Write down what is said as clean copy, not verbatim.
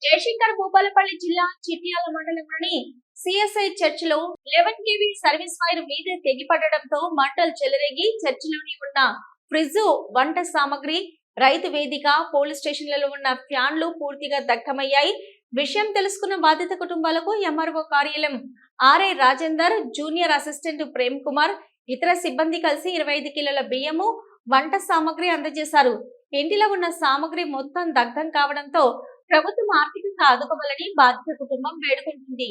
జయశంకర్ భూపాలపల్లి జిల్లా చిట్యాల మండలంలోని సిఎస్ఐ చర్చిలో 11 కేవీ సర్వీస్ వైర్ మీద తెగిపడడంతో మంటలు చెలరేగి చర్చిలోని ఉన్న ఫ్రిడ్జ్, వంట సామాగ్రి, రైతు వేదిక, పోలీస్ స్టేషన్లలో ఉన్న ఫ్యాన్లు పూర్తిగా దగ్ధమయ్యాయి. విషయం తెలుసుకున్న బాధిత కుటుంబాలకు ఎంఆర్ఓ కార్యాలయం RI Rajender, junior assistant Prem Kumar, ఇతర సిబ్బంది కలిసి 25 కిలోల బియ్యము, వంట సామాగ్రి అందజేశారు. ఇంటిలో ఉన్న సామాగ్రి మొత్తం దగ్ధం కావడంతో ప్రభుత్వం ఆర్థికంగా ఆదుకోవాలని బాధిత కుటుంబం వేడుకుంటుంది.